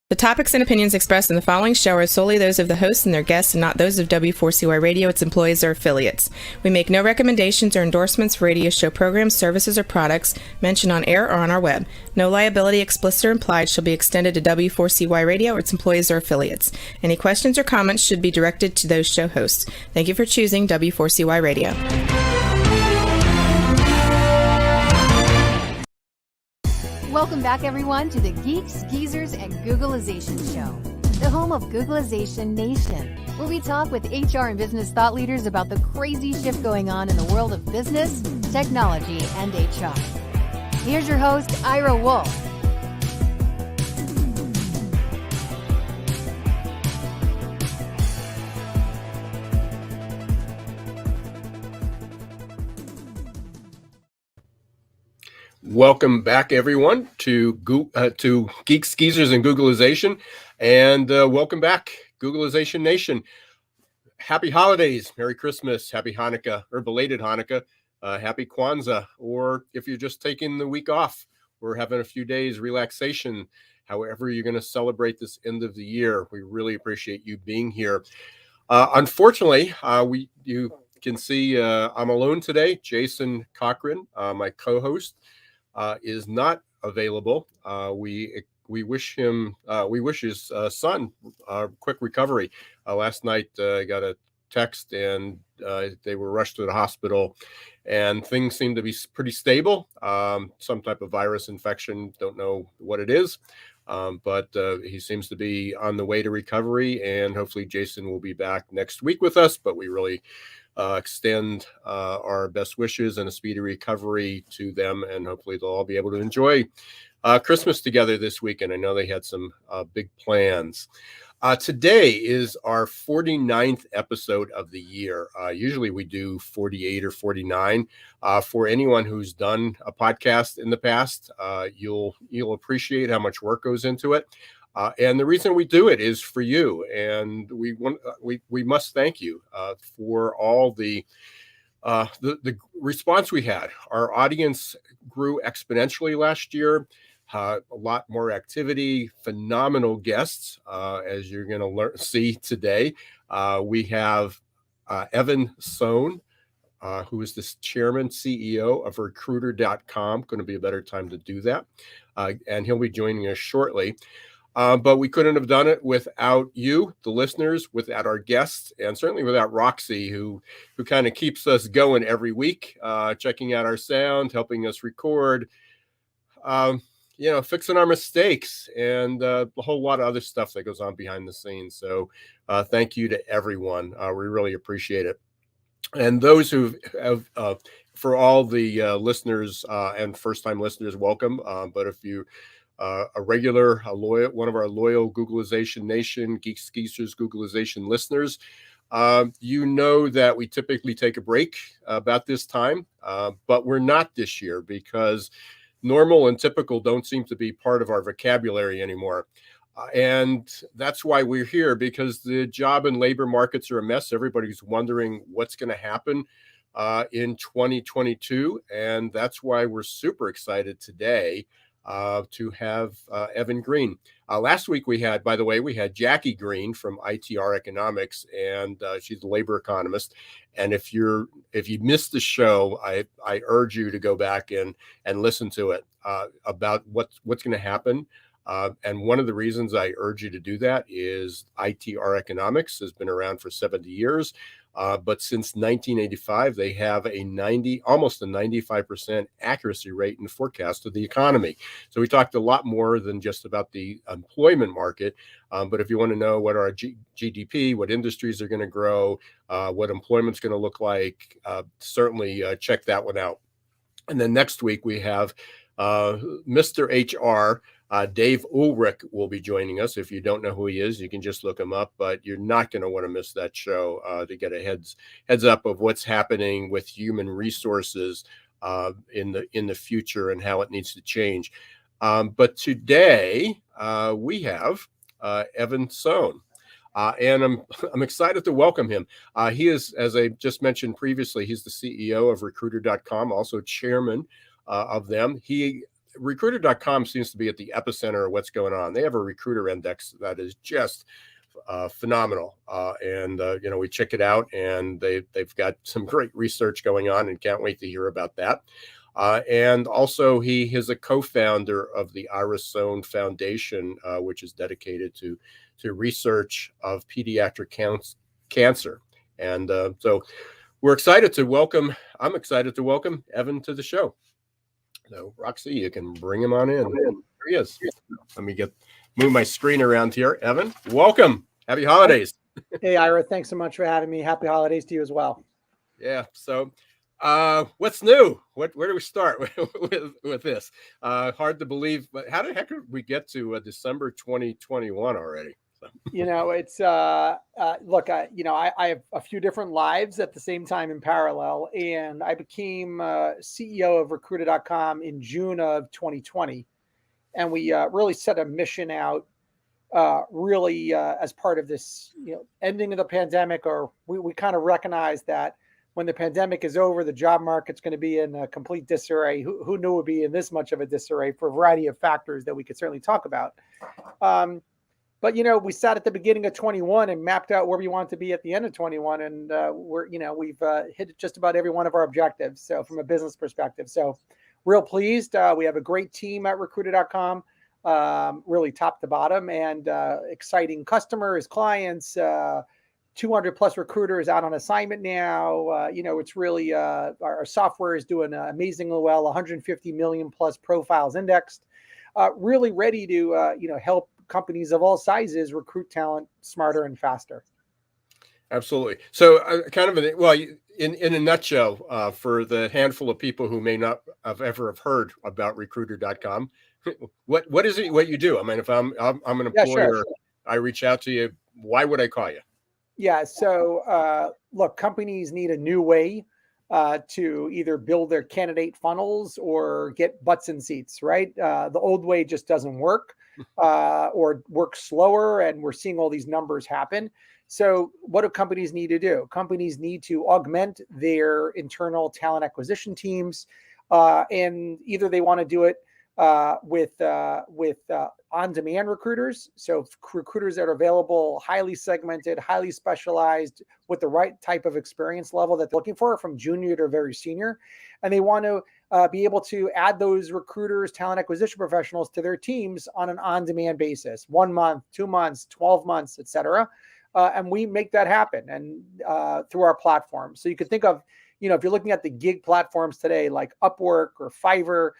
The topics and opinions expressed in the following show are solely those of the hosts and their guests and not those of W4CY Radio, its employees, or affiliates. We make no recommendations or endorsements for radio show programs, services, or products mentioned on air or on our web. No liability, explicit or implied, shall be extended to W4CY Radio or its employees or affiliates. Any questions or comments should be directed to those show hosts. Thank you for choosing W4CY Radio. Welcome back, everyone, to the Geeks, Geezers, and Googlization Show, the home of Googlization Nation, where we talk with HR and business thought leaders about the crazy shift going on in the world of business, technology, and HR. Here's your host, Ira Wolf. Welcome back, everyone, to Geeks, Geezers, and Googlization, and welcome back, Googlization Nation. Happy holidays, Merry Christmas, Happy Hanukkah, or belated Hanukkah, Happy Kwanzaa, or if you're just taking the week off, we're having a few days relaxation, however you're going to celebrate this end of the year. We really appreciate you being here. Unfortunately, you can see I'm alone today. Jason Cochran, my co-host, is not available. We wish his son quick recovery. Last night I got a text and they were rushed to the hospital, and things seem to be pretty stable. Some type of virus infection, don't know what it is, but he seems to be on the way to recovery, and hopefully Jason will be back next week with us. But we really extend our best wishes and a speedy recovery to them, and hopefully they'll all be able to enjoy Christmas together this weekend. I know they had some big plans. Today is our 49th episode of the year. Usually we do 48 or 49. For anyone who's done a podcast in the past, you'll appreciate how much work goes into it. And the reason we do it is for you, and we must thank you for all the response we had. Our audience grew exponentially last year. A lot more activity, phenomenal guests, as you're going to see today. We have Evan Sohn, who is the chairman, CEO of Recruiter.com. Going to be a better time to do that, and he'll be joining us shortly. But we couldn't have done it without you, the listeners, without our guests, and certainly without Roxy, who kind of keeps us going every week, checking out our sound, helping us record, fixing our mistakes, and a whole lot of other stuff that goes on behind the scenes. So thank you to everyone. We really appreciate it. And those who have, for all the listeners and first-time listeners, welcome. But if you a loyal, one of our loyal Googlization Nation, Geeks, Geezers, Googlization listeners, you know that we typically take a break about this time, but we're not this year because normal and typical don't seem to be part of our vocabulary anymore. And that's why we're here, because the job and labor markets are a mess. Everybody's wondering what's going to happen in 2022. And that's why we're super excited today to have Evan Green. Last week we had Jackie Green from ITR Economics, and she's a labor economist. And if you missed the show, I urge you to go back and listen to it about what's going to happen. And one of the reasons I urge you to do that is ITR Economics has been around for 70 years. But since 1985, they have almost a 95% accuracy rate in the forecast of the economy. So we talked a lot more than just about the employment market. But if you want to know what our GDP, what industries are going to grow, what employment's going to look like, certainly check that one out. And then next week we have Mr. HR. Dave Ulrich will be joining us. If you don't know who he is, you can just look him up, but you're not going to want to miss that show to get a heads up of what's happening with human resources in the future and how it needs to change. But today we have Evan Sohn. And I'm excited to welcome him. He is, as I just mentioned previously, he's the CEO of Recruiter.com, also chairman of them. He recruiter.com seems to be at the epicenter of what's going on. They have a recruiter index that is just phenomenal. We check it out, and they've got some great research going on, and can't wait to hear about that. And also, he is a co-founder of the Evan Sohn Foundation, which is dedicated to research of pediatric cancer. And so I'm excited to welcome Evan to the show. So, Roxy, you can bring him on in. There he is. Let me move my screen around here. Evan, welcome. Happy holidays. Hey, Ira. Thanks so much for having me. Happy holidays to you as well. Yeah. So, what's new? Where do we start with this? Hard to believe, but how the heck did we get to December 2021 already? So. It's look, I have a few different lives at the same time in parallel, and I became CEO of Recruiter.com in June of 2020, and we really set a mission out, as part of this, ending of the pandemic, or we kind of recognize that when the pandemic is over, the job market's going to be in a complete disarray. Who knew it would be in this much of a disarray for a variety of factors that we could certainly talk about. But we sat at the beginning of 21 and mapped out where we want to be at the end of 21, and we've hit just about every one of our objectives. So from a business perspective, so real pleased. We have a great team at Recruiter.com, really top to bottom, and exciting customers, clients. 200 plus recruiters out on assignment now. It's really our software is doing amazingly well. 150 million plus profiles indexed. Really ready to help companies of all sizes recruit talent smarter and faster. Absolutely. So in a nutshell, for the handful of people who may not have ever heard about Recruiter.com, what is it, what you do? I mean, if I'm an employer, sure. I reach out to you, why would I call you? Yeah. So look, companies need a new way to either build their candidate funnels or get butts in seats, right? The old way just doesn't work. Or work slower, and we're seeing all these numbers happen. So what do companies need to do? Companies need to augment their internal talent acquisition teams, and either they want to do it with on-demand recruiters, so recruiters that are available, highly segmented, highly specialized, with the right type of experience level that they're looking for, from junior to very senior, and they want to be able to add those recruiters, talent acquisition professionals to their teams on an on-demand basis, 1 month, 2 months, 12 months, et cetera. And we make that happen, and through our platform. So you could think of, if you're looking at the gig platforms today, like Upwork or Fiverr,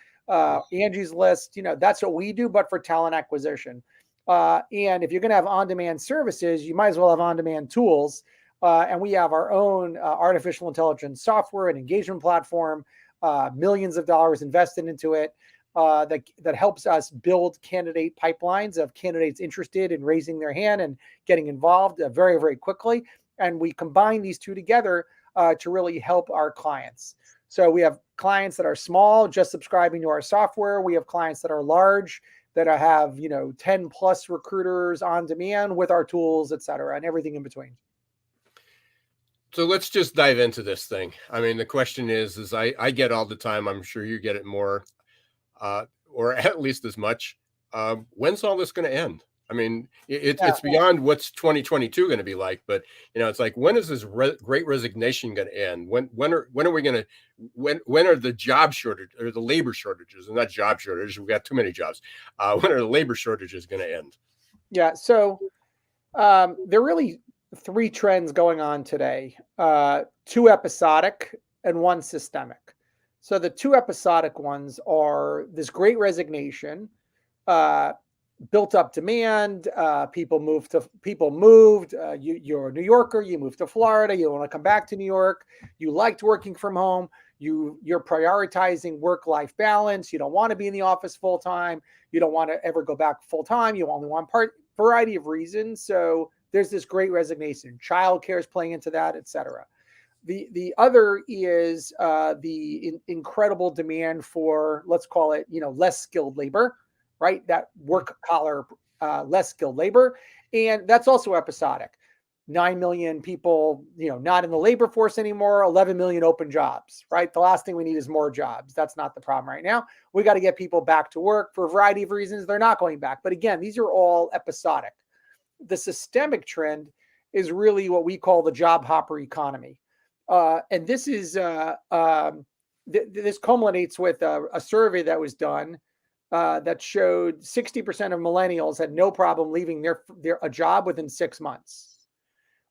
Angie's List, that's what we do, but for talent acquisition. And if you're going to have on-demand services, you might as well have on-demand tools. And we have our own artificial intelligence software and engagement platform, millions of dollars invested into it, that helps us build candidate pipelines of candidates interested in raising their hand and getting involved very, very quickly. And we combine these two together to really help our clients. So we have clients that are small, just subscribing to our software. We have clients that are large, that have 10 plus recruiters on demand with our tools, et cetera, and everything in between. So let's just dive into this thing. I mean, the question is I get all the time, I'm sure you get it more, or at least as much. When's all this going to end? I mean, it's beyond what's 2022 going to be like, but it's like, when is this great resignation going to end? When are we going to, when are the job shortage or the labor shortages, and not job shortages, we've got too many jobs. When are the labor shortages going to end? Yeah. So there are really 3 trends going on today, 2 episodic and 1 systemic. So the 2 episodic ones are this great resignation, built up demand. People moved. You're a New Yorker. You moved to Florida. You want to come back to New York. You liked working from home. You're prioritizing work-life balance. You don't want to be in the office full time. You don't want to ever go back full time. You only want variety of reasons. So there's this great resignation. Childcare is playing into that, et cetera. The other is the incredible demand for, let's call it, less skilled labor. Right? That work collar, less skilled labor. And that's also episodic. 9 million people, not in the labor force anymore, 11 million open jobs, right? The last thing we need is more jobs. That's not the problem right now. We got to get people back to work for a variety of reasons. They're not going back. But again, these are all episodic. The systemic trend is really what we call the job hopper economy. And this is, this culminates with a survey that was done that showed 60% of millennials had no problem leaving a job within 6 months.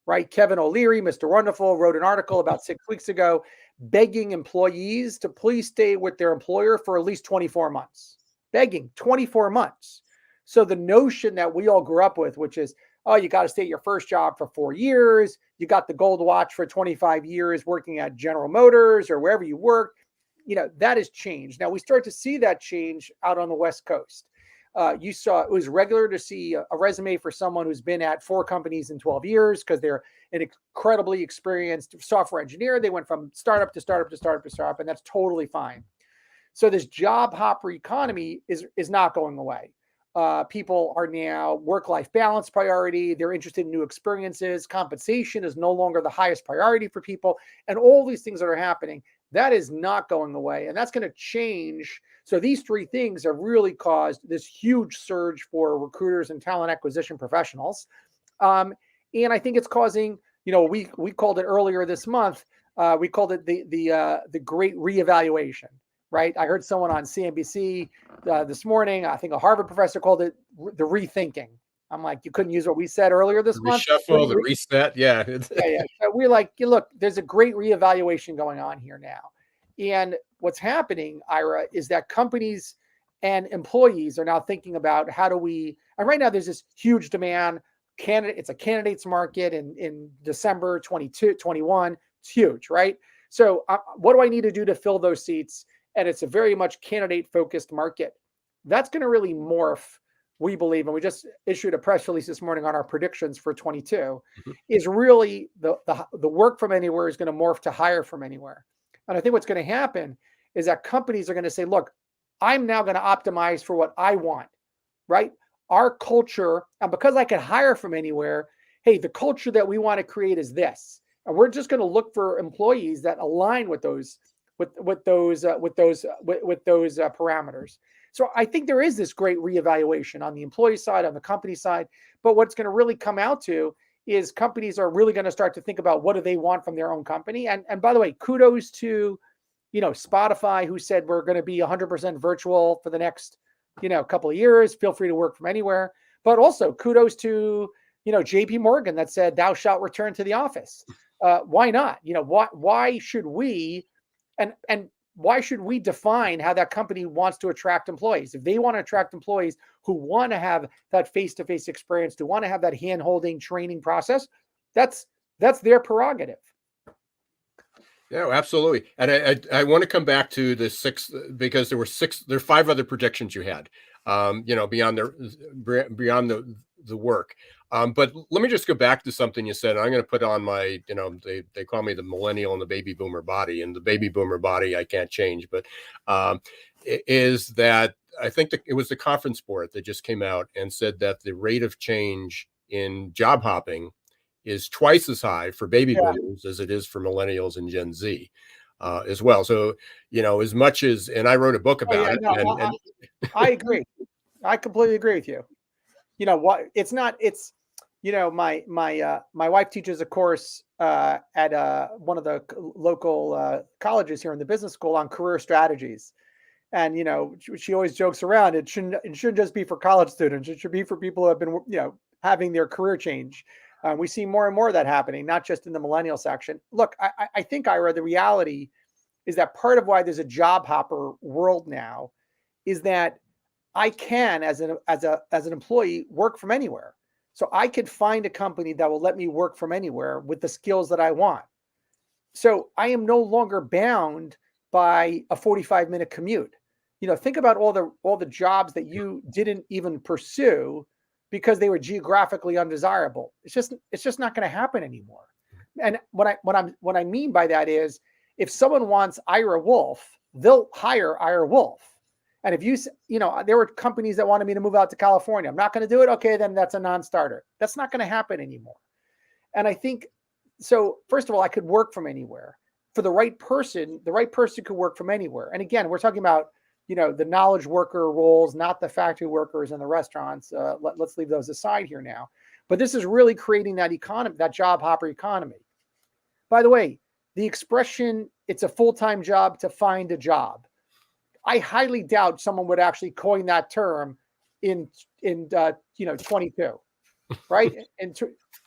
Right? Kevin O'Leary, Mr. Wonderful, wrote an article about 6 weeks ago begging employees to please stay with their employer for at least 24 months. Begging 24 months. So the notion that we all grew up with, which is, oh, you got to stay at your first job for 4 years. You got the gold watch for 25 years working at General Motors or wherever you work. That has changed. Now we start to see that change out on the West Coast. You saw it was regular to see a resume for someone who's been at 4 companies in 12 years because they're an incredibly experienced software engineer. They went from startup to startup to startup to startup, and that's totally fine. So this job hopper economy is not going away. People are now work-life balance priority. They're interested in new experiences. Compensation is no longer the highest priority for people. And all these things that are happening, that is not going away. And that's going to change. So these 3 things have really caused this huge surge for recruiters and talent acquisition professionals. And I think it's causing, we called it earlier this month, we called it the great reevaluation, right? I heard someone on CNBC this morning, I think a Harvard professor called it the rethinking. I'm like, you couldn't use what we said earlier this month? Reshuffle, the reset, yeah. Yeah. So we're like, look, there's a great reevaluation going on here now. And what's happening, Ira, is that companies and employees are now thinking about and right now there's this huge demand. It's a candidates market in December 21. It's huge, right? So what do I need to do to fill those seats? And it's a very much candidate-focused market. That's going to really morph, we believe, and we just issued a press release this morning on our predictions for 22, is really the work from anywhere is going to morph to hire from anywhere. And I think what's going to happen is that companies are going to say, look, I'm now going to optimize for what I want, right? Our culture, and because I can hire from anywhere, hey, the culture that we want to create is this. And we're just going to look for employees that align with those parameters. So I think there is this great reevaluation on the employee side, on the company side. But what's going to really come out to is companies are really going to start to think about what do they want from their own company. And by the way, kudos to, Spotify, who said we're going to be 100% virtual for the next, couple of years. Feel free to work from anywhere. But also kudos to, JP Morgan that said thou shalt return to the office. Why not? Why should we and why should we define how that company wants to attract employees? If they want to attract employees who want to have that face-to-face experience, who want to have that hand-holding training process, that's their prerogative. Yeah, absolutely. And I want to come back to the 6, because there are 5 other predictions you had, beyond the work. But let me just go back to something you said. I'm going to put on my, they call me the millennial and the baby boomer body, and the baby boomer body I can't change. But is that I think it was the Conference Board that just came out and said that the rate of change in job hopping is twice as high for baby boomers as it is for millennials and Gen Z as well. So, as much as, and I wrote a book about it. No, I agree. I completely agree with you. My wife teaches a course at one of the local colleges here in the business school on career strategies. And, she always jokes around. It shouldn't just be for college students. It should be for people who have been, having their career change. We see more and more of that happening, not just in the millennial section. Look, I think, Ira, the reality is that part of why there's a job hopper world now is that I can, as an employee, work from anywhere. So I could find a company that will let me work from anywhere with the skills that I want. So I am no longer bound by a 45-minute commute. Think about all the jobs that you didn't even pursue because they were geographically undesirable. It's just not going to happen anymore. And what I mean by that is, if someone wants Ira Wolf, they'll hire Ira Wolf. And if there were companies that wanted me to move out to California, I'm not going to do it. Okay, then that's a non-starter. That's not going to happen anymore. And I think, so first of all, I could work from anywhere. For the right person could work from anywhere. And again, we're talking about, the knowledge worker roles, not the factory workers in the restaurants. Let's leave those aside here now. But this is really creating that economy, that job hopper economy. By the way, the expression, it's a full-time job to find a job. I highly doubt someone would actually coin that term in 22, right? And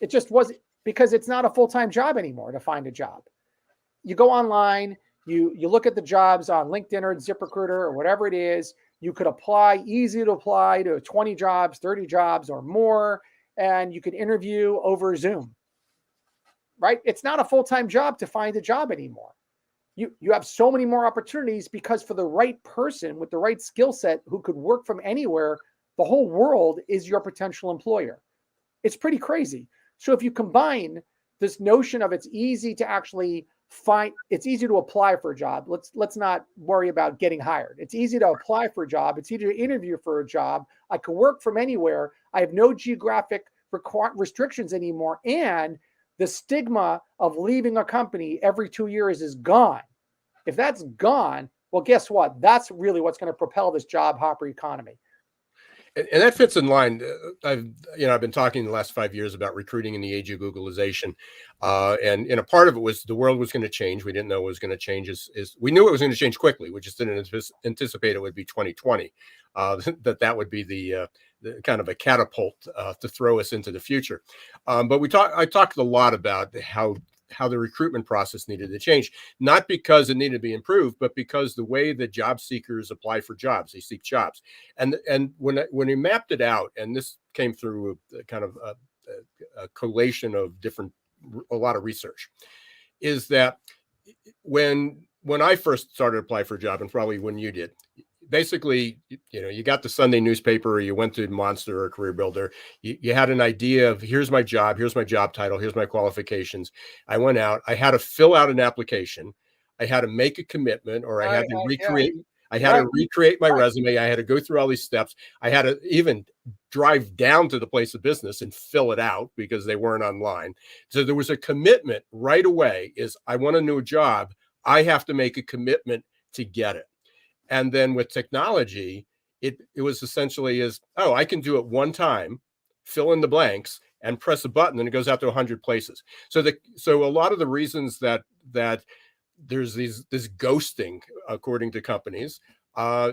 it just wasn't, because it's not a full-time job anymore to find a job. You go online, you look at the jobs on LinkedIn or ZipRecruiter or whatever it is. You could apply, easy to apply to 20 jobs, 30 jobs or more, and you could interview over Zoom, right? It's not a full-time job to find a job anymore. You have so many more opportunities, because for the right person with the right skill set who could work from anywhere, the whole world is your potential employer. It's pretty crazy. So if you combine this notion of it's easy to actually it's easy to apply for a job. Let's not worry about getting hired. It's easy to apply for a job. It's easy to interview for a job. I can work from anywhere. I have no geographic restrictions anymore. And the stigma of leaving a company every 2 years is gone. If that's gone, well, guess what? That's really what's going to propel this job hopper economy. And that fits in line. I've been talking the last 5 years about recruiting in the age of Googlization, and a part of it was the world was going to change. We didn't know it was going to change. We knew it was going to change quickly. We just didn't anticipate it would be 2020. That would be the kind of a catapult to throw us into the future. But I talked a lot about how the recruitment process needed to change, not because it needed to be improved, but because the way that job seekers apply for jobs, they seek jobs. And when he mapped it out, and this came through a kind of a collation of a lot of research, is that when I first started to apply for a job, and probably when you did, basically, you got the Sunday newspaper, or you went to Monster or Career Builder. You had an idea of here's my job title, here's my qualifications. I went out, I had to fill out an application. I had to make a commitment, or I had to recreate. I had to recreate my resume. I had to go through all these steps. I had to even drive down to the place of business and fill it out because they weren't online. So there was a commitment right away. I want a new job. I have to make a commitment to get it. And then with technology, it was essentially I can do it one time, fill in the blanks, and press a button, and it goes out to 100 places. So a lot of the reasons that there's this ghosting, according to companies,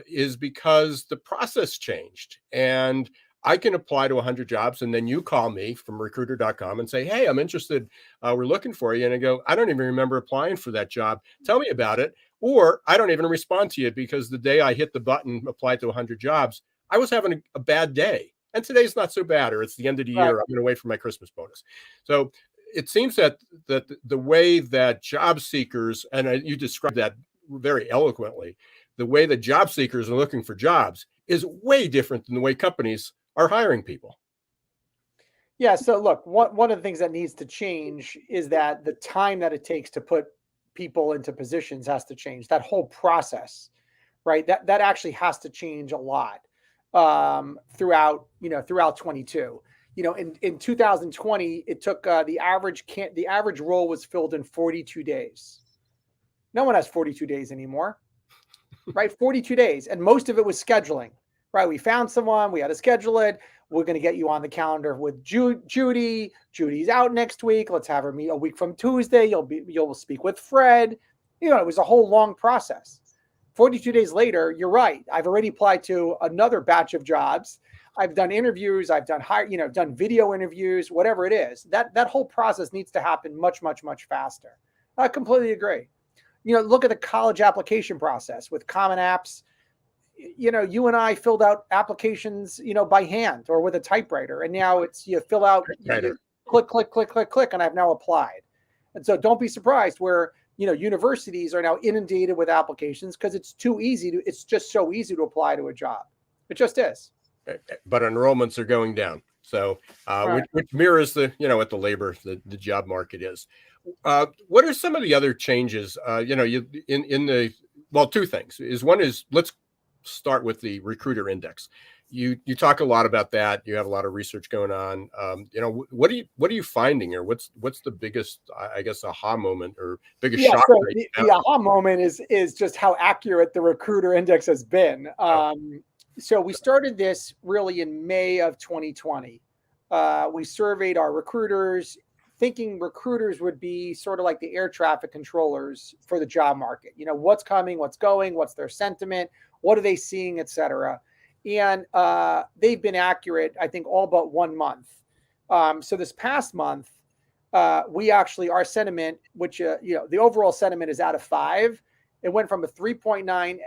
is because the process changed. And I can apply to 100 jobs, and then you call me from recruiter.com and say, hey, I'm interested. We're looking for you. And I go, I don't even remember applying for that job. Tell me about it. Or I don't even respond to you because the day I hit the button, apply to 100 jobs, I was having a bad day. And today's not so bad, or it's the end of the year. I'm going to wait for my Christmas bonus. So it seems that the way that job seekers, and you described that very eloquently, the way that job seekers are looking for jobs is way different than the way companies are hiring people. Yeah. So look, one of the things that needs to change is that the time that it takes to put people into positions has to change. That whole process, right? That actually has to change a lot throughout 22. In 2020, it took the average role was filled in 42 days. No one has 42 days anymore, right? 42 days. And most of it was scheduling, right? We found someone, we had to schedule it. We're going to get you on the calendar with Judy. Judy's out next week. Let's have her meet a week from Tuesday. You'll speak with Fred. It was a whole long process. 42 days later, you're right. I've already applied to another batch of jobs. I've done interviews. I've done done video interviews, whatever it is. That whole process needs to happen much, much, much faster. I completely agree. Look at the college application process with Common Apps. You and I filled out applications, by hand or with a typewriter. And now it's you fill out, click, click, click, click, click, and I've now applied. And so don't be surprised where, universities are now inundated with applications because it's just so easy to apply to a job. It just is. But enrollments are going down. So which mirrors the labor, the job market is. What are some of the other changes? Two things. One is let's start with the recruiter index. you talk a lot about that. You have a lot of research going on. What are you finding, or what's the biggest, I guess, aha moment or biggest shock? So the aha moment is just how accurate the recruiter index has been. So we started this really in May of 2020. We surveyed our recruiters, thinking recruiters would be sort of like the air traffic controllers for the job market. What's coming, what's going, what's their sentiment, what are they seeing, et cetera. And they've been accurate, I think, all but 1 month. So this past month, our sentiment, which, the overall sentiment is out of 5. It went from a 3.9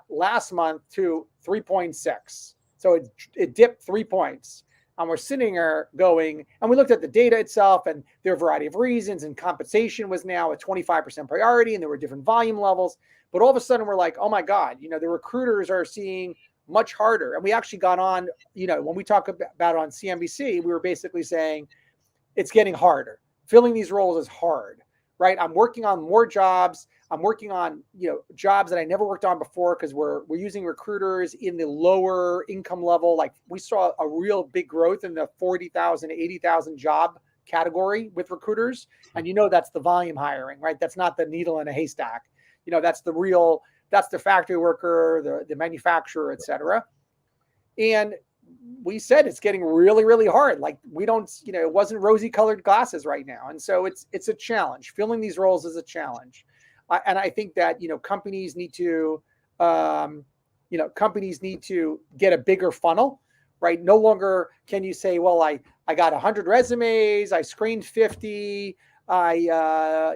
last month to 3.6. So it dipped 3 points. And we're sitting there going, and we looked at the data itself, and there are a variety of reasons, and compensation was now a 25% priority, and there were different volume levels. But all of a sudden, we're like, oh my God, the recruiters are seeing much harder. And we actually got on, when we talk about it on CNBC, we were basically saying it's getting harder. Filling these roles is hard, right? I'm working on more jobs. I'm working on, jobs that I never worked on before, because we're using recruiters in the lower income level. Like, we saw a real big growth in the 40,000, 80,000 job category with recruiters. And that's the volume hiring, right? That's not the needle in a haystack. That's the factory worker, the manufacturer, et cetera. And we said it's getting really, really hard. Like, we don't, it wasn't rosy colored glasses right now. And so it's a challenge. Filling these roles is a challenge. And I think that, companies need to, get a bigger funnel, right? No longer can you say, well, I got 100 resumes, I screened 50, I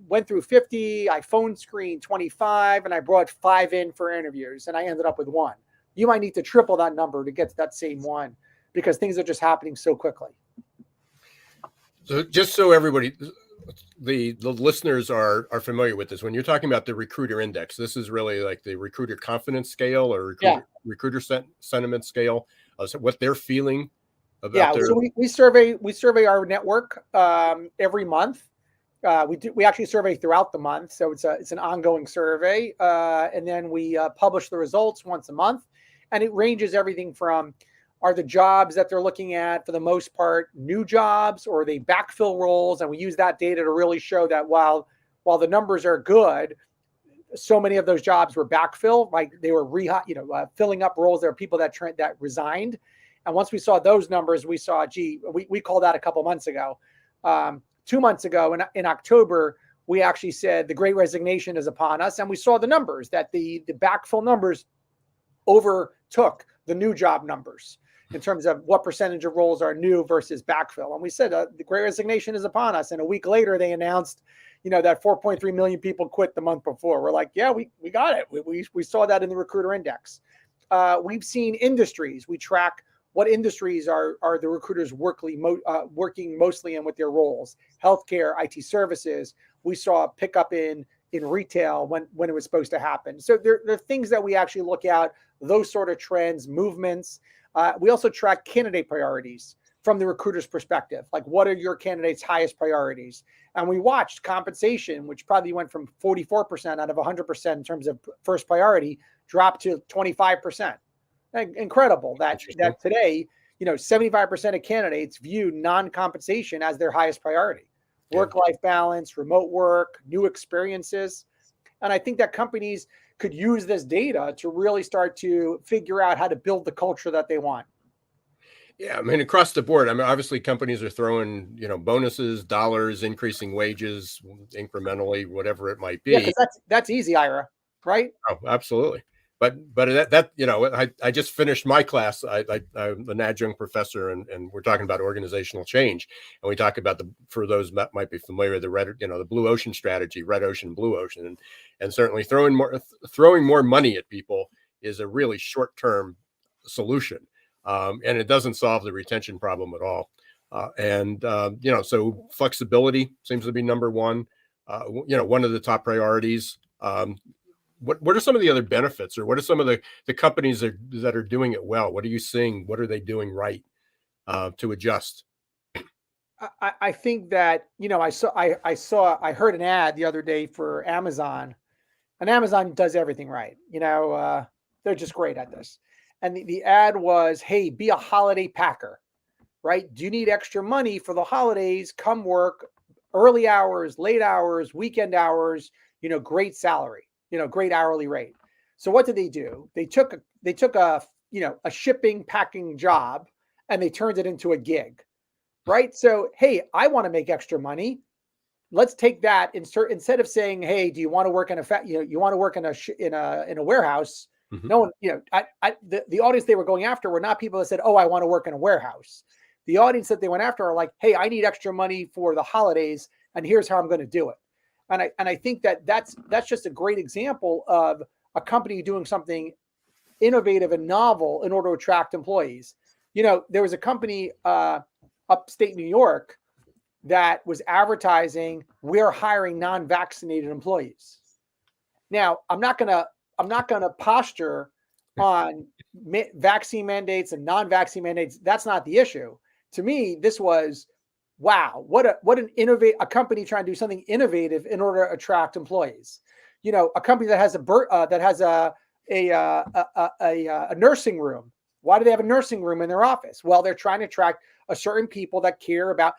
went through 50, I phone screened 25, and I brought 5 in for interviews, and I ended up with 1. You might need to triple that number to get to that same 1, because things are just happening so quickly. So just so everybody, the listeners are familiar with this, when you're talking about the recruiter index, this is really like the recruiter confidence scale or recruiter sentiment scale, so what they're feeling about their... So we survey our network every month. We actually survey throughout the month, so it's an ongoing survey, and then we publish the results once a month, and it ranges everything from, are the jobs that they're looking at, for the most part, new jobs, or are they backfill roles? And we use that data to really show that while the numbers are good, so many of those jobs were backfill, like they were filling up roles. There are people that resigned. And once we saw those numbers, we saw, we called that a couple months ago. 2 months ago in October, we actually said the great resignation is upon us. And we saw the numbers, that the backfill numbers overtook the new job numbers in terms of what percentage of roles are new versus backfill. And we said the great resignation is upon us. And a week later, they announced, that 4.3 million people quit the month before. We're like, yeah, we got it. We saw that in the recruiter index. We've seen industries. We track what industries are the recruiters working mostly in with their roles. Healthcare, IT services. We saw a pickup in retail when it was supposed to happen. So there are things that we actually look at, those sort of trends, movements. We also track candidate priorities from the recruiter's perspective. Like, what are your candidates' highest priorities? And we watched compensation, which probably went from 44% out of 100% in terms of first priority, drop to 25%. Incredible that today, 75% of candidates view non-compensation as their highest priority. Work-life balance, remote work, new experiences. And I think that companies could use this data to really start to figure out how to build the culture that they want. Yeah, I mean, across the board, I mean, obviously companies are throwing, bonuses, dollars, increasing wages incrementally, whatever it might be. Yeah, because that's easy, Ira, right? Oh, absolutely. But that I just finished my class. I'm an adjunct professor, and we're talking about organizational change, and we talk about for those that might be familiar, the blue ocean strategy, red ocean, blue ocean, and certainly throwing more money at people is a really short-term solution, and it doesn't solve the retention problem at all. So flexibility seems to be number one. One of the top priorities. What are some of the other benefits, or what are some of the companies that are doing it well? What are you seeing? What are they doing right to adjust? I think that, I heard an ad the other day for Amazon, and Amazon does everything right. They're just great at this. And the ad was, hey, be a holiday packer, right? Do you need extra money for the holidays? Come work early hours, late hours, weekend hours, great salary, great hourly rate. So what did they do? They took a shipping packing job and they turned it into a gig, right? So, hey, I want to make extra money. Let's take that instead of saying, hey, do you want to work in you want to work in a warehouse? Mhm. No one, the audience they were going after were not people that said, oh, I want to work in a warehouse. The audience that they went after are like, hey, I need extra money for the holidays, and here's how I'm going to do it. And I think that's just a great example of a company doing something innovative and novel in order to attract employees. There was a company upstate New York that was advertising, we're hiring non-vaccinated employees. Now, I'm not gonna posture on vaccine mandates and non-vaccine mandates. That's not the issue. To me, this was, wow, what a company trying to do something innovative in order to attract employees. A company that has a nursing room. Why do they have a nursing room in their office? Well, they're trying to attract a certain people that care about.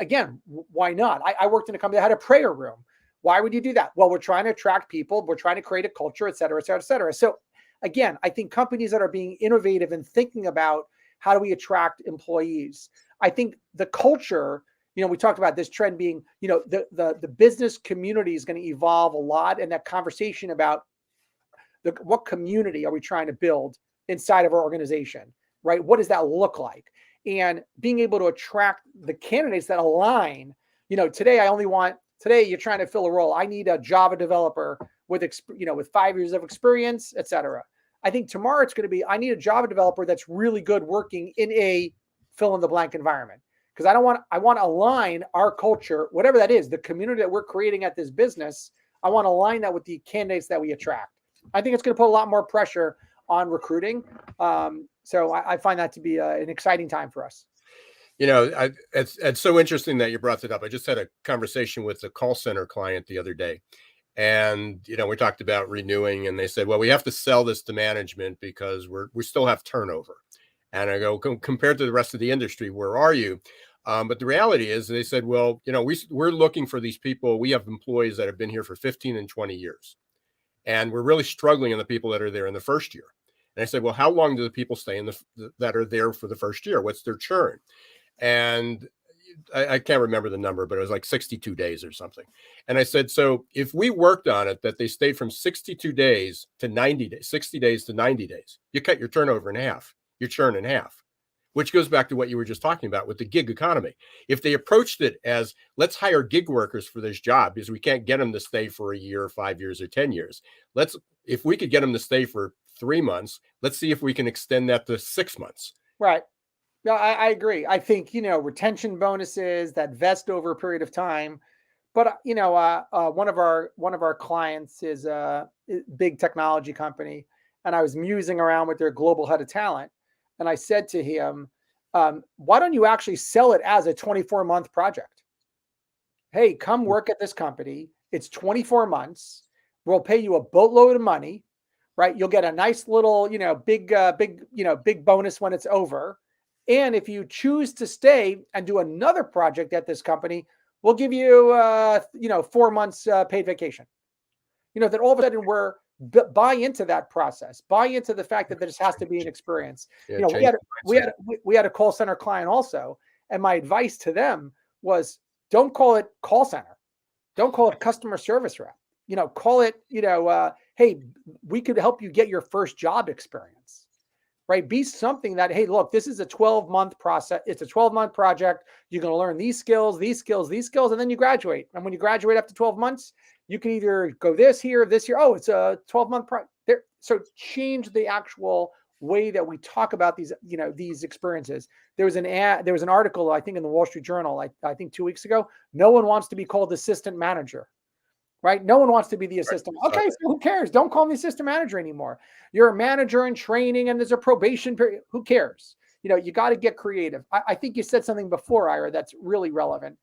Again, why not? I worked in a company that had a prayer room. Why would you do that? Well, we're trying to attract people. We're trying to create a culture, et cetera, et cetera, et cetera. So again, I think companies that are being innovative and thinking about how do we attract employees. I think the culture, we talked about this trend being, the business community is going to evolve a lot. And that conversation about what community are we trying to build inside of our organization, right? What does that look like? And being able to attract the candidates that align. Today you're trying to fill a role. I need a Java developer with 5 years of experience, et cetera. I think tomorrow it's going to be, I need a Java developer that's really good working in a fill in the blank environment. Because I want to align our culture, whatever that is, the community that we're creating at this business. I want to align that with the candidates that we attract. I think it's going to put a lot more pressure on recruiting. So I find that to be an exciting time for us. It's so interesting that you brought it up. I just had a conversation with a call center client the other day. And, we talked about renewing, and they said, well, we have to sell this to management because we still have turnover. And I go, compared to the rest of the industry, where are you? But the reality is, they said, well, we're looking for these people. We have employees that have been here for 15 and 20 years. And we're really struggling in the people that are there in the first year. And I said, well, how long do the people stay that are there for the first year? What's their churn? And I can't remember the number, but it was like 62 days or something. And I said, so if we worked on it, that they stayed from 62 days to 90 days, 60 days to 90 days, you cut your turnover in half, your churn in half, which goes back to what you were just talking about with the gig economy. If they approached it as, let's hire gig workers for this job because we can't get them to stay for a year, 5 years, or 10 years. If we could get them to stay for 3 months, let's see if we can extend that to 6 months. Right. No, I agree. I think, retention bonuses that vest over a period of time. But, one of our clients is a big technology company. And I was musing around with their global head of talent. And I said to him, why don't you actually sell it as a 24-month project? Hey, come work at this company. It's 24 months. We'll pay you a boatload of money, right? You'll get a nice little, big bonus when it's over. And if you choose to stay and do another project at this company, we'll give you, 4 months paid vacation. That all of a sudden buy into that process, buy into the fact that this has to be an experience. Yeah, we had a call center client also, and my advice to them was, don't call it call center, don't call it customer service rep. Call it, hey, we could help you get your first job experience. Right? Be something that, hey, look, this is a 12-month process. It's a 12-month project. You're going to learn these skills, and then you graduate. And when you graduate after 12 months, you can either go this year. Oh, it's a 12-month project. So change the actual way that we talk about these experiences. There was an article, I think, in the Wall Street Journal, I think 2 weeks ago. No one wants to be called assistant manager. Right? No one wants to be the assistant. Right. Okay, so who cares? Don't call me assistant manager anymore. You're a manager in training and there's a probation period. Who cares? You got to get creative. I think you said something before, Ira, that's really relevant.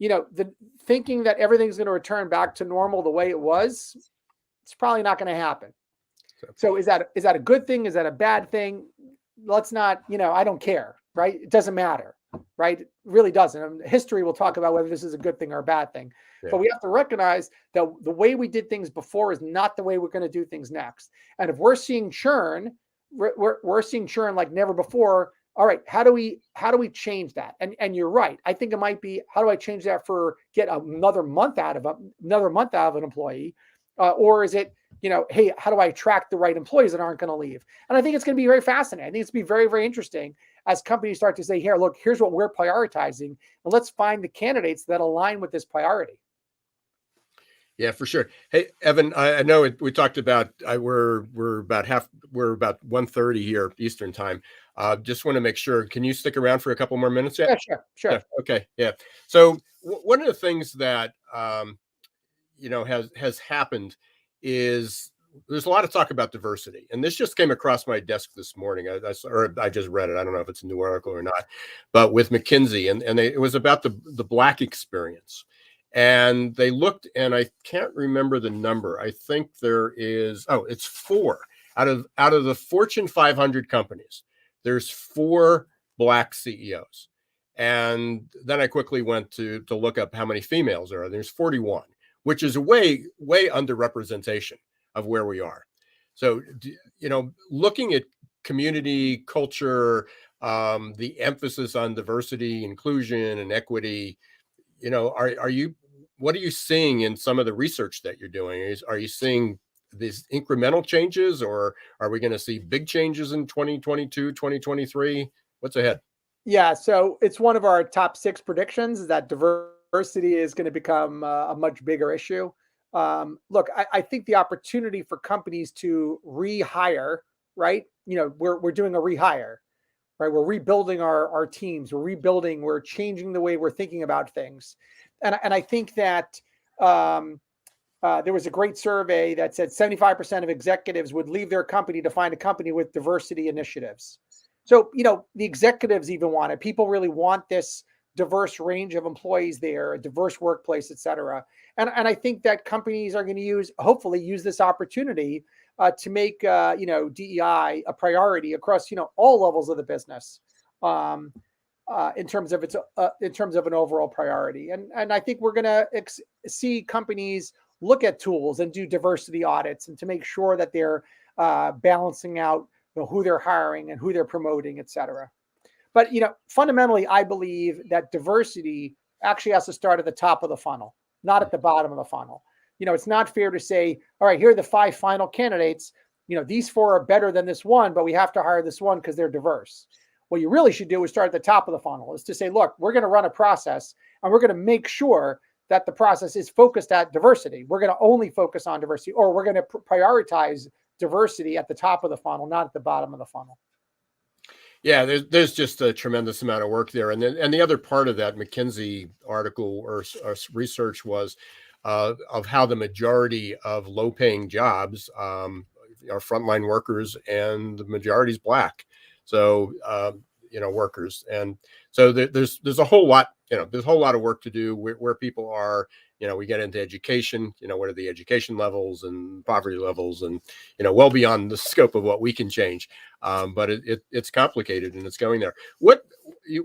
The thinking that everything's going to return back to normal the way it was, it's probably not going to happen. So is that a good thing? Is that a bad thing? Let's not, I don't care, right? It doesn't matter, right? It really doesn't. And history will talk about whether this is a good thing or a bad thing. Yeah. But we have to recognize that the way we did things before is not the way we're going to do things next. And if we're seeing churn, we're seeing churn like never before. All right, how do we change that? And you're right. I think it might be, how do I change that for get another month out of an employee, or is it, hey, how do I attract the right employees that aren't going to leave? And I think it's going to be very fascinating. I think it's going to be very, very interesting as companies start to say, here, look, here's what we're prioritizing, and let's find the candidates that align with this priority. Yeah, for sure. Hey, Evan, I know we talked about we're about 1:30 here Eastern time. Just want to make sure. Can you stick around for a couple more minutes yet? Yeah, sure. Yeah, okay. Yeah. So one of the things that has happened is there's a lot of talk about diversity, and this just came across my desk this morning. I just read it. I don't know if it's a new article or not, but with McKinsey, and it was about the Black experience. And they looked, and I can't remember the number. I think it's 4 out of the Fortune 500 companies. There's 4 Black CEOs. And then I quickly went to look up how many females there are. There's 41, which is a way underrepresentation of where we are. So, looking at community culture, the emphasis on diversity, inclusion, and equity, what are you seeing in some of the research that you're doing? Are you seeing these incremental changes, or are we going to see big changes in 2022, 2023? What's ahead? Yeah, so it's one of our top 6 predictions is that diversity is going to become a much bigger issue. Look, I think the opportunity for companies to rehire, right? We're doing a rehire, right? We're rebuilding our teams. We're changing the way we're thinking about things. And I think that there was a great survey that said 75% of executives would leave their company to find a company with diversity initiatives. So, the executives even want it. People really want this diverse range of employees there, a diverse workplace, et cetera. And I think that companies are going to hopefully use this opportunity to make, DEI a priority across, all levels of the business. In terms of an overall priority, and I think we're going to see companies look at tools and do diversity audits, and to make sure that they're balancing out who they're hiring and who they're promoting, et cetera. But fundamentally, I believe that diversity actually has to start at the top of the funnel, not at the bottom of the funnel. It's not fair to say, all right, here are the 5 final candidates. These 4 are better than this one, but we have to hire this one because they're diverse. What you really should do is start at the top of the funnel, is to say, look, we're going to run a process, and we're going to make sure that the process is focused at diversity. We're going to only focus on diversity, or we're going to prioritize diversity at the top of the funnel, not at the bottom of the funnel. Yeah, there's just a tremendous amount of work there. And the other part of that McKinsey article or research was of how the majority of low-paying jobs are frontline workers, and the majority is Black. So, workers. And so there's a whole lot, there's a whole lot of work to do where people are. We get into education, what are the education levels and poverty levels, and, well beyond the scope of what we can change. But it's complicated, and it's going there.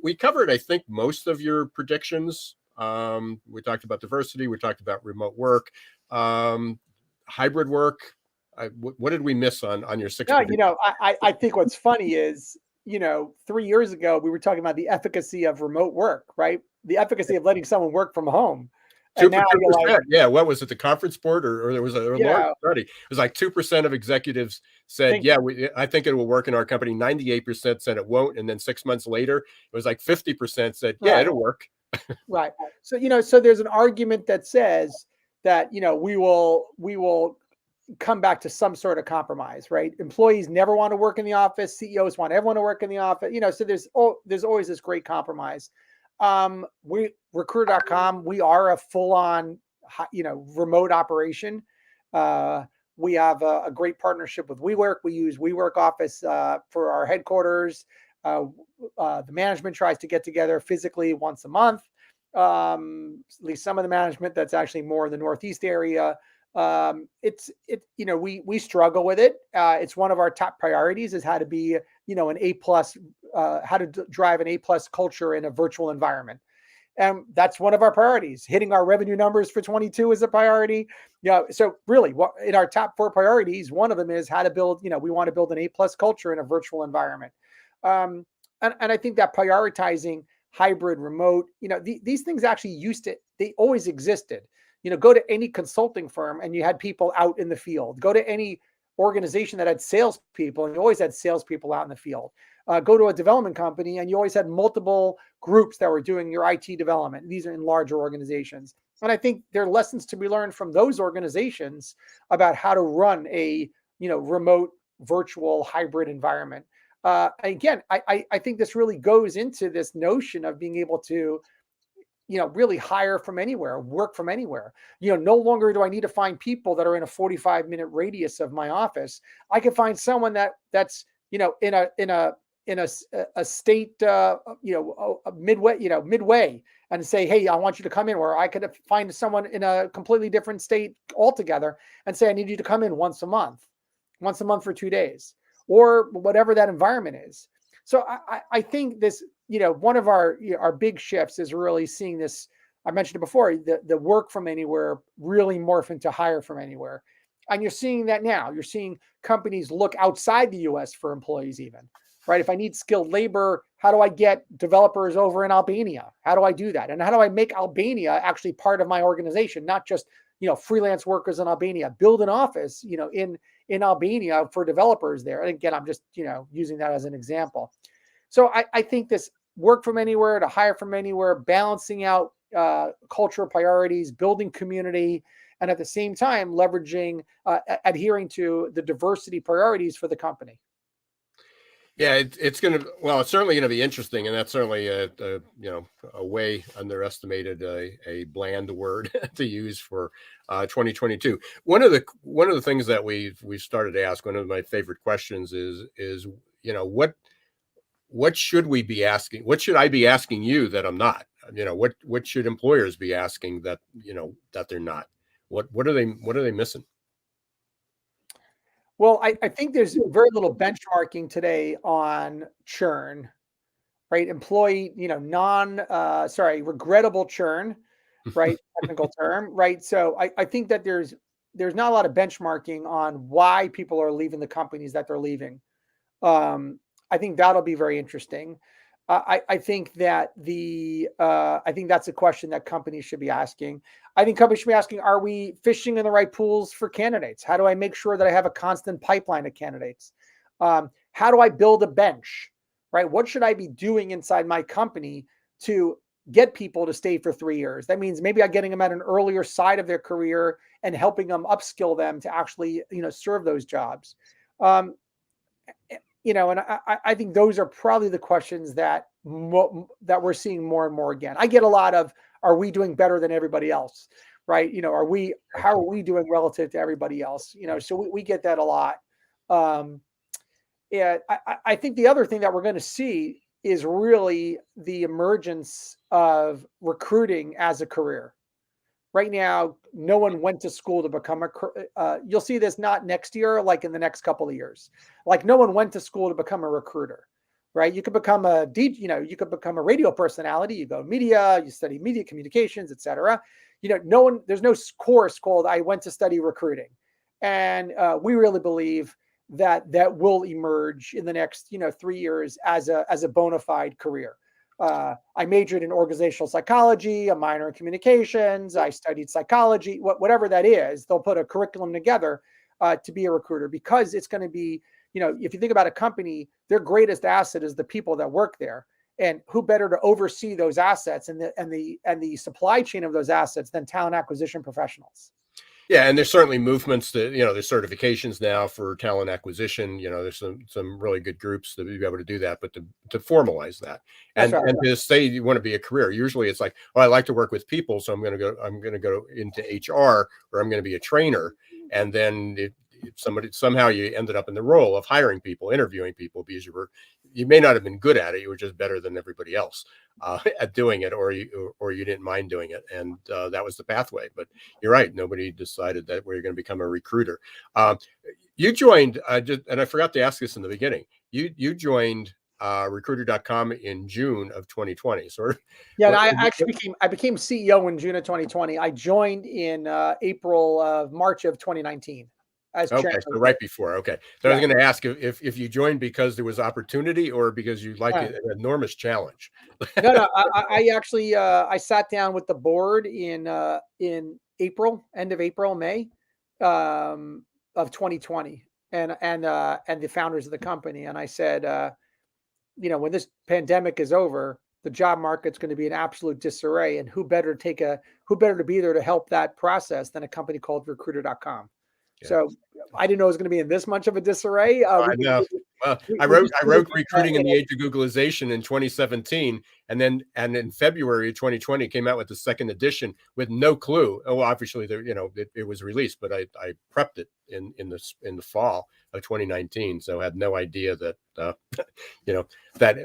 We covered, I think, most of your predictions. We talked about diversity. We talked about remote work, hybrid work. What did we miss on your 6? No, I think what's funny is, 3 years ago, we were talking about the efficacy of remote work, right? The efficacy of letting someone work from home. And now you're like, yeah, what was it? The conference board, or there was a large study. It was like 2% of executives said, I think it will work in our company. 98% said it won't. And then 6 months later, it was like 50% said, it'll work. Right. So, so there's an argument that says that, we will come back to some sort of compromise, right? Employees never want to work in the office. CEOs want everyone to work in the office. So there's always this great compromise. Recruiter.com, we are a full-on, remote operation. We have a great partnership with WeWork. We use WeWork office for our headquarters. The management tries to get together physically once a month. At least some of the management that's actually more in the Northeast area. We struggle with it. It's one of our top priorities is how to be, an A plus, how to drive an A plus culture in a virtual environment. And that's one of our priorities. Hitting our revenue numbers for 22 is a priority. So really, what in our top 4 priorities, one of them is how to build. We want to build an A plus culture in a virtual environment. And I think that prioritizing hybrid, remote, these things actually they always existed. Go to any consulting firm and you had people out in the field. Go to any organization that had salespeople and you always had salespeople out in the field. Go to a development company and you always had multiple groups that were doing your IT development. These are in larger organizations. And I think there are lessons to be learned from those organizations about how to run a, remote, virtual, hybrid environment. Again, I think this really goes into this notion of being able to, really hire from anywhere, work from anywhere. No longer do I need to find people that are in a 45-minute radius of my office. I can find someone that's, in a state, midway, and say, hey, I want you to come in. Or I could find someone in a completely different state altogether and say, I need you to come in once a month for 2 days, or whatever that environment is. So I think this, one of our big shifts is really seeing this. I mentioned it before, the work from anywhere really morph into hire from anywhere. And you're seeing that now. You're seeing companies look outside the US for employees even, right? If I need skilled labor, how do I get developers over in Albania? How do I do that? And how do I make Albania actually part of my organization, not just, freelance workers in Albania? Build an office, in Albania for developers there. And again, I'm just, using that as an example. So I think this work from anywhere to hire from anywhere, balancing out cultural priorities, building community, and at the same time, leveraging, adhering to the diversity priorities for the company. Yeah, it's certainly going to be interesting, and that's certainly a way underestimated, a bland word to use for 2022. One of the things that we've started to ask, one of my favorite questions is what should we be asking? What should I be asking you that I'm not? What should employers be asking that that they're not? What are they missing? Well, I think there's very little benchmarking today on churn, right? Employee, regrettable churn, right? Technical term, right? So I think that there's not a lot of benchmarking on why people are leaving the companies that they're leaving. I think that'll be very interesting. I think that I think that's a question that companies should be asking. I think companies should be asking, are we fishing in the right pools for candidates? How do I make sure that I have a constant pipeline of candidates? How do I build a bench, right? What should I be doing inside my company to get people to stay for 3 years? That means maybe I'm getting them at an earlier side of their career and helping them upskill them to actually, serve those jobs. And I think those are probably the questions that we're seeing more and more again. I get a lot of, are we doing better than everybody else? Right? How are we doing relative to everybody else? So we get that a lot. And I think the other thing that we're going to see is really the emergence of recruiting as a career. Right now, no one went to school to become you'll see this not next year, like in the next couple of years. Like no one went to school to become a recruiter, right? You could become a DJ, you could become a radio personality. You go media, you study media communications, etc. There's no course called I went to study recruiting. And we really believe that will emerge in the next 3 years as a bona fide career. I majored in organizational psychology, a minor in communications. I studied psychology, whatever that is. They'll put a curriculum together to be a recruiter, because it's going to be, if you think about a company, their greatest asset is the people that work there, and who better to oversee those assets and the supply chain of those assets than talent acquisition professionals. Yeah, and there's certainly movements that, there's certifications now for talent acquisition. There's some really good groups to be able to do that, but to formalize that and to say you want to be a career. Usually it's like, oh, I like to work with people, so I'm going to go into HR, or I'm going to be a trainer. And then somehow you ended up in the role of hiring people, interviewing people, because you may not have been good at it. You were just better than everybody else at doing it, or you didn't mind doing it. And that was the pathway. But you're right. Nobody decided that we're going to become a recruiter. You joined, and I forgot to ask this in the beginning. You joined recruiter.com in June of 2020. So yeah, I became CEO in June of 2020. I joined in March of 2019 as okay, chairman. so right before. Okay, so I was going to ask if you joined because there was opportunity or because you like an enormous challenge. No, I actually I sat down with the board in April, end of April, May of 2020, and the founders of the company, and I said, when this pandemic is over, the job market's going to be in absolute disarray, and who better to be there to help that process than a company called recruiter.com. Yeah. So I didn't know it was going to be in this much of a disarray. I know. Well, I wrote Recruiting in the Age of Googlization in 2017, and in February of 2020 came out with the second edition with no clue. Oh, well, obviously it was released, but I prepped it in the fall of 2019, so I had no idea that that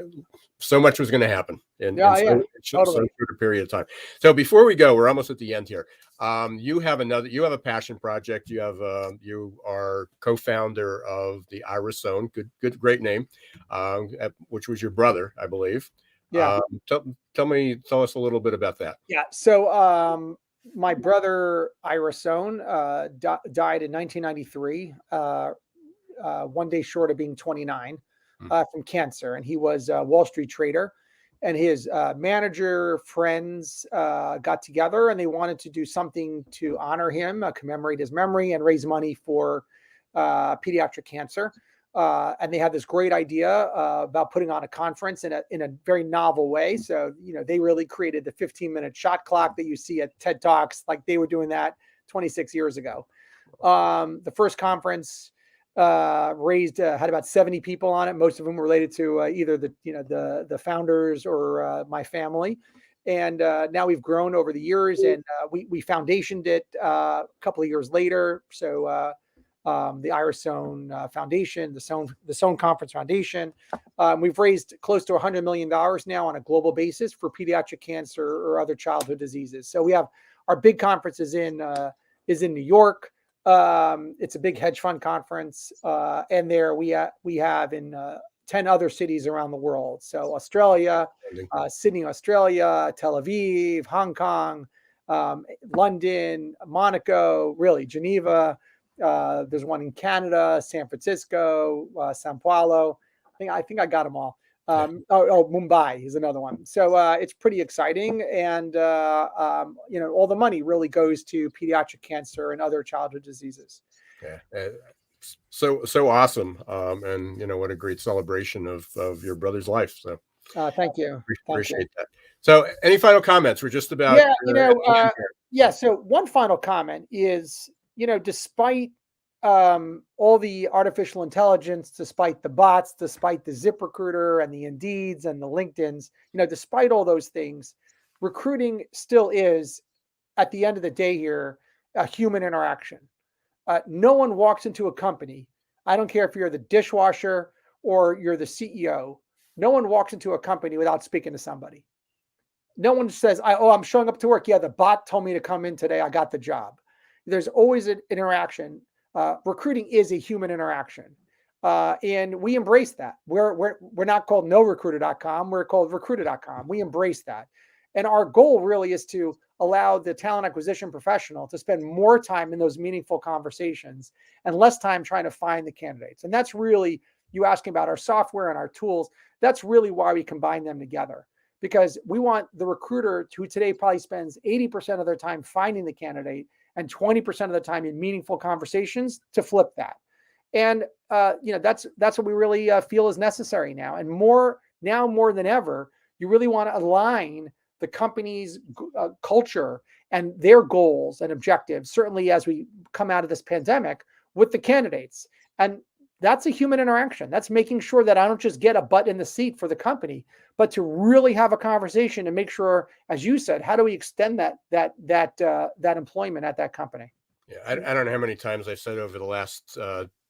so much was going to happen in so short a period of time. So before we go, we're almost at the end here. You have a passion project. You are co-founder of the Sohn, great name, which was your brother, I believe. Yeah. Tell us a little bit about that. Yeah. So my brother Sohn died in 1993, one day short of being 29, from cancer, and he was a Wall Street trader. And his manager friends got together, and they wanted to do something to honor him, commemorate his memory, and raise money for pediatric cancer. And they had this great idea about putting on a conference in a very novel way. So, they really created the 15-minute shot clock that you see at TED Talks, like they were doing that 26 years ago. The first conference had about 70 people on it. Most of them were related to either the founders or my family. And now we've grown over the years, and we foundationed it a couple of years later. So the Sohn Foundation, the Sohn Conference Foundation. We've raised close to $100 million now on a global basis for pediatric cancer or other childhood diseases. So we have our big conference is in New York. It's a big hedge fund conference, and there we have in 10 other cities around the world. So Australia, Sydney, Australia, Tel Aviv, Hong Kong, London, Monaco, really Geneva. There's one in Canada, San Francisco, Sao Paulo. I think I got them all. Mumbai is another one. So it's pretty exciting, and all the money really goes to pediatric cancer and other childhood diseases. Yeah, so awesome, and what a great celebration of your brother's life. So thank you. Appreciate that. So any final comments? We're just about So one final comment is, despite all the artificial intelligence, despite the bots, despite the ZipRecruiter and the Indeeds and the LinkedIns, despite all those things, recruiting still is, at the end of the day here, a human interaction. No one walks into a company. I don't care if you're the dishwasher or you're the CEO. No one walks into a company without speaking to somebody. No one says, I'm showing up to work. Yeah, the bot told me to come in today. I got the job. There's always an interaction. Recruiting is a human interaction. And we embrace that. We're not called norecruiter.com. We're called recruiter.com. We embrace that. And our goal really is to allow the talent acquisition professional to spend more time in those meaningful conversations and less time trying to find the candidates. And that's really, you asking about our software and our tools, that's really why we combine them together. Because we want the recruiter, who today probably spends 80% of their time finding the candidate and 20% of the time in meaningful conversations, to flip that. And that's what we really feel is necessary now. And more than ever, you really want to align the company's culture and their goals and objectives, certainly as we come out of this pandemic, with the candidates. And that's a human interaction. That's making sure that I don't just get a butt in the seat for the company, but to really have a conversation and make sure, as you said, how do we extend that employment at that company? Yeah, I don't know how many times I've said over the last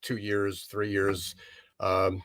2 years, 3 years, for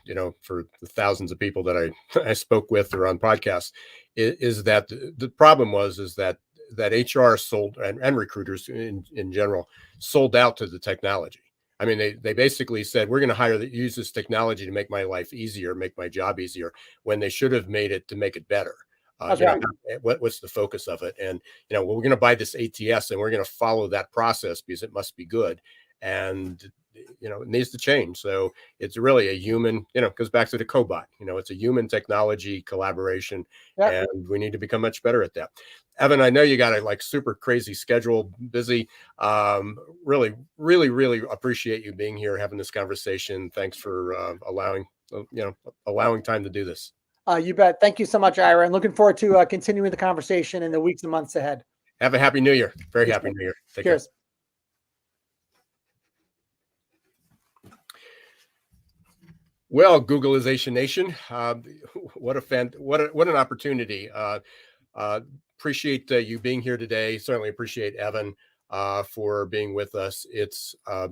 the thousands of people that I spoke with or on podcasts, is that the problem is that HR sold and recruiters in general sold out to the technology. I mean, they basically said, we're going to use this technology to make my life easier, make my job easier, when they should have made it to make it better. That's right. What's the focus of it? And, well, we're going to buy this ATS and we're going to follow that process because it must be good. And, it needs to change. So it's really a human, goes back to the cobot, it's a human technology collaboration, Yep. and we need to become much better at that. Evan, I know you got a super crazy schedule, busy. Really, really, really appreciate you being here, having this conversation. Thanks for allowing time to do this. You bet. Thank you so much, Ira. And looking forward to continuing the conversation in the weeks and months ahead. Have a happy New Year. Very happy New Year. Take Cheers. care. Well, Googlization Nation, what an opportunity. Appreciate you being here today. Certainly appreciate Evan for being with us. It's a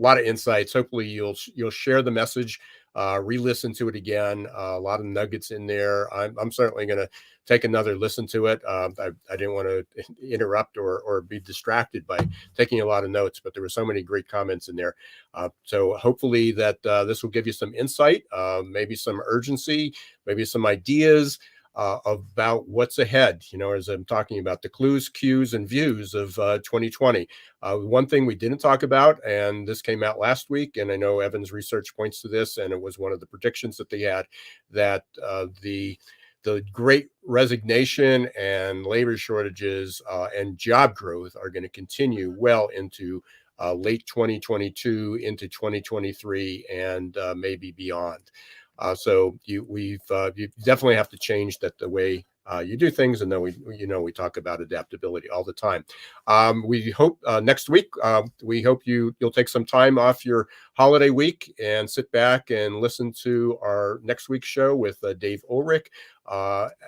lot of insights. Hopefully you'll share the message, re-listen to it again. A lot of nuggets in there. I'm certainly going to take another listen to it. I didn't want to interrupt or be distracted by taking a lot of notes, but there were so many great comments in there. So hopefully that this will give you some insight, maybe some urgency, maybe some ideas about what's ahead, as I'm talking about the clues, cues, and views of 2020. One thing we didn't talk about, and this came out last week, and I know Evan's research points to this, and it was one of the predictions that they had, that the great resignation and labor shortages and job growth are going to continue well into late 2022 into 2023 and maybe beyond. So you definitely have to change the way you do things. And then we talk about adaptability all the time. We hope next week, we hope you'll take some time off your holiday week and sit back and listen to our next week's show with Dave Ulrich.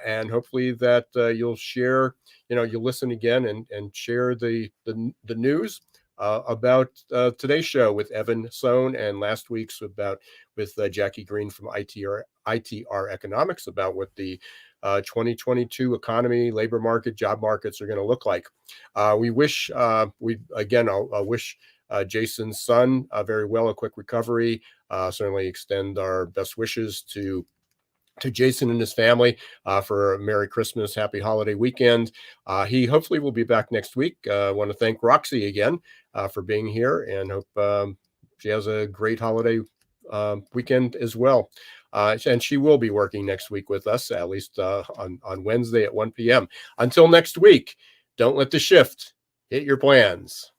And hopefully that you'll share, you'll listen again and share the news about today's show with Evan Sohn, and last week's with Jackie Green from ITR Economics about what the 2022 economy, labor market, job markets are going to look like. I'll wish Jason's son very well, a quick recovery. Certainly extend our best wishes to Jason and his family for a Merry Christmas, Happy Holiday weekend. He hopefully will be back next week. I want to thank Roxy again for being here, and hope she has a great holiday weekend as well. And she will be working next week with us, at least on Wednesday at 1 p.m. Until next week, don't let the shift hit your plans.